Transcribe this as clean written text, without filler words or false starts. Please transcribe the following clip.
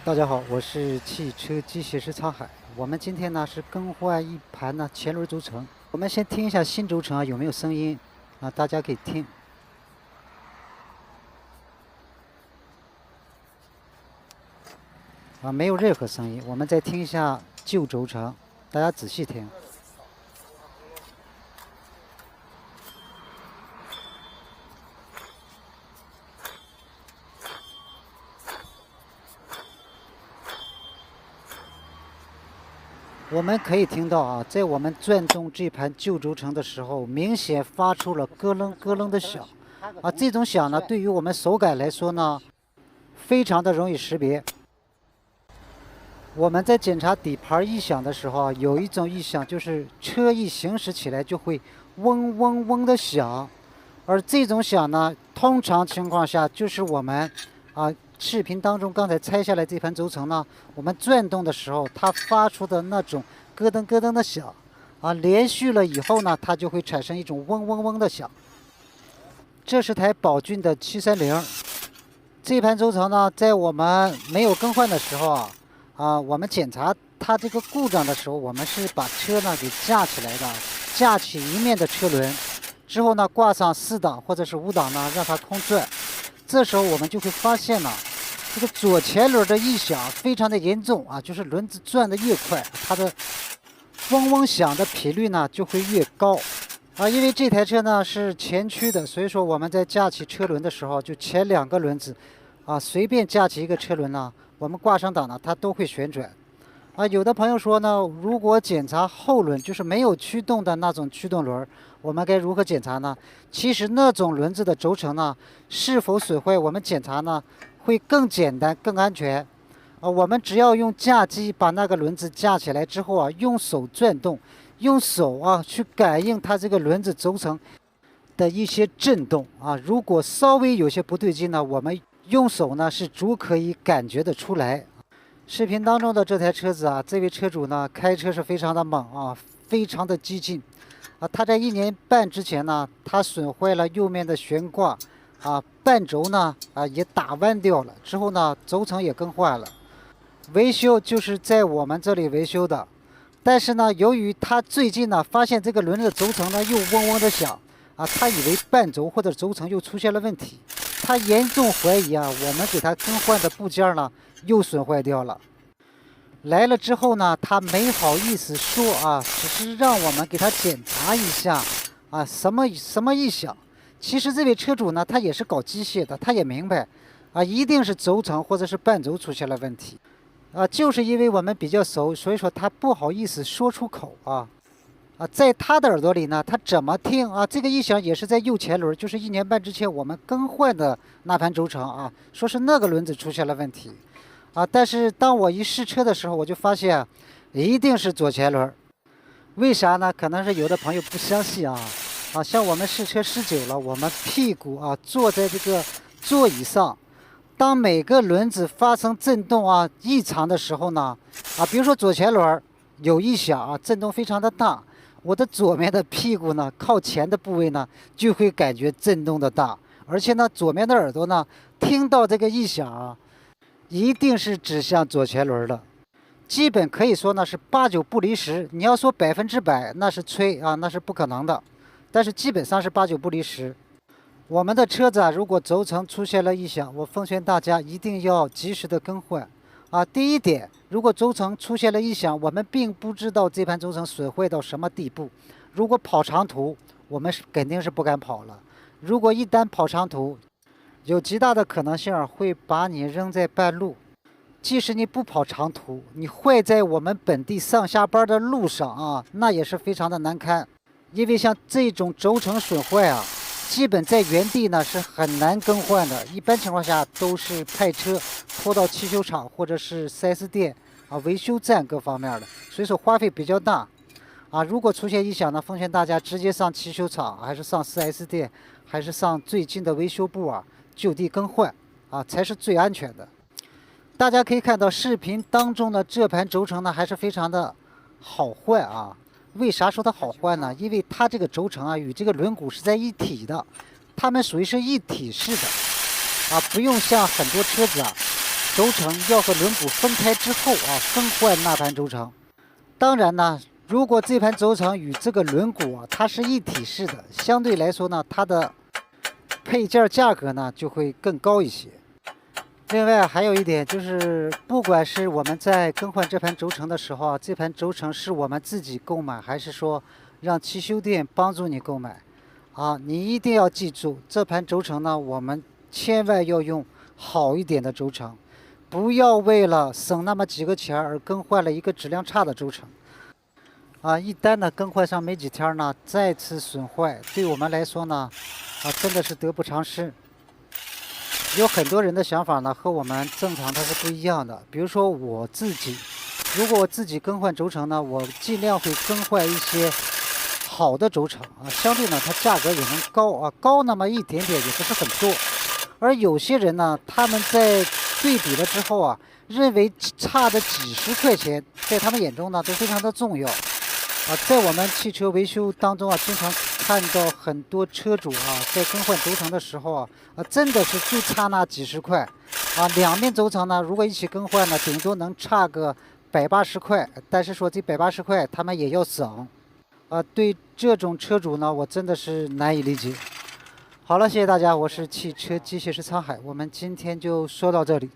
大家好，我是汽车机械师沧海。我们今天呢是更换一盘呢前轮轴承。我们先听一下新轴承有没有声音啊？大家可以听啊，没有任何声音。我们再听一下旧轴承，大家仔细听。我们可以听到啊，在我们转动这盘旧轴承的时候，明显发出了咯楞咯楞的响啊。这种响呢，对于我们手感来说呢，非常的容易识别。我们在检查底盘异响的时候啊，有一种异响就是车一行驶起来就会嗡嗡嗡的响，而这种响呢，通常情况下就是我们视频当中刚才拆下来这盘轴承呢，我们转动的时候它发出的那种咯噔咯噔的响啊，连续了以后呢，它就会产生一种嗡嗡嗡的响。这是台宝骏的730，这盘轴承呢，在我们没有更换的时候我们检查它这个故障的时候，我们是把车呢给架起来的，架起一面的车轮，之后呢挂上4档或者是5档呢，让它空转。这时候我们就会发现呢，这个左前轮的异响非常的严重啊，就是轮子转的越快，它的嗡嗡响的频率呢就会越高啊。因为这台车呢是前驱的，所以说我们在架起车轮的时候，就前2个轮子随便架起一个车轮呢，我们挂上档呢，它都会旋转。有的朋友说呢，如果检查后轮，就是没有驱动的那种驱动轮，我们该如何检查呢？其实那种轮子的轴承呢，是否损坏，我们检查呢会更简单、更安全。我们只要用架机把那个轮子架起来之后用手转动，用手去感应它这个轮子轴承的一些震动如果稍微有些不对劲呢，我们用手呢是足可以感觉得出来。视频当中的这台车子这位车主呢开车是非常的猛非常的激进他在1年半之前呢，他损坏了右面的悬挂半轴呢也打弯掉了，之后呢轴承也更换了，维修就是在我们这里维修的。但是呢，由于他最近呢发现这个轮子轴承呢又嗡嗡的响他以为半轴或者轴承又出现了问题，他严重怀疑我们给他更换的部件呢又损坏掉了。来了之后呢，他没好意思说只是让我们给他检查一下什么异响。其实这位车主呢，他也是搞机械的，他也明白一定是轴承或者是半轴出现了问题就是因为我们比较熟，所以说他不好意思说出口在他的耳朵里呢，他怎么听这个异响也是在右前轮，就是1年半之前我们更换的那盘轴承说是那个轮子出现了问题但是当我一试车的时候，我就发现一定是左前轮。为啥呢？可能是有的朋友不相信像我们试车试久了，我们屁股坐在这个座椅上，当每个轮子发生震动异常的时候呢比如说左前轮有异响震动非常的大，我的左面的屁股呢靠前的部位呢就会感觉震动的大，而且呢左面的耳朵呢听到这个异响一定是指向左前轮的，基本可以说呢是8、9不离10。你要说100%，那是吹那是不可能的。但是基本上是8、9不离10。我们的车子如果轴承出现了异响，我奉劝大家一定要及时的更换第一点，如果轴承出现了异响，我们并不知道这盘轴承损坏到什么地步。如果跑长途，我们肯定是不敢跑了。如果一旦跑长途，有极大的可能性会把你扔在半路。即使你不跑长途，你坏在我们本地上下班的路上那也是非常的难堪。因为像这种轴承损坏基本在原地呢是很难更换的，一般情况下都是派车拖到汽修厂或者是 4S 店维修站各方面的，所以说花费比较大如果出现异响呢，奉劝大家直接上汽修厂，还是上 4S 店，还是上最近的维修部就地更换才是最安全的。大家可以看到视频当中的这盘轴承呢还是非常的好换为啥说它好换呢？因为它这个轴承与这个轮毂是在一体的，它们属于是一体式的不用像很多车子轴承要和轮毂分开之后啊，更换那盘轴承。当然呢，如果这盘轴承与这个轮毂啊，它是一体式的，相对来说呢，它的配件价格呢就会更高一些。另外还有一点就是，不管是我们在更换这盘轴承的时候啊，这盘轴承是我们自己购买，还是说让汽修店帮助你购买啊？你一定要记住，这盘轴承呢，我们千万要用好一点的轴承，不要为了省那么几个钱而更换了一个质量差的轴承。啊，一旦呢更换上没几天呢，再次损坏，对我们来说呢，真的是得不偿失。有很多人的想法呢和我们正常它是不一样的。比如说我自己，如果我自己更换轴承呢，我尽量会更换一些好的轴承啊，相对呢它价格也能高啊，高那么一点点也不是很多。而有些人呢，他们在对比了之后啊，认为差的几十块钱，在他们眼中呢都非常的重要。在我们汽车维修当中啊，经常看到很多车主啊，在更换轴承的时候啊，真的是就差那几十块啊。两面轴承呢，如果一起更换呢，顶多能差个180块，但是说这180块他们也要省对这种车主呢，我真的是难以理解。好了，谢谢大家，我是汽车机械师沧海，我们今天就说到这里。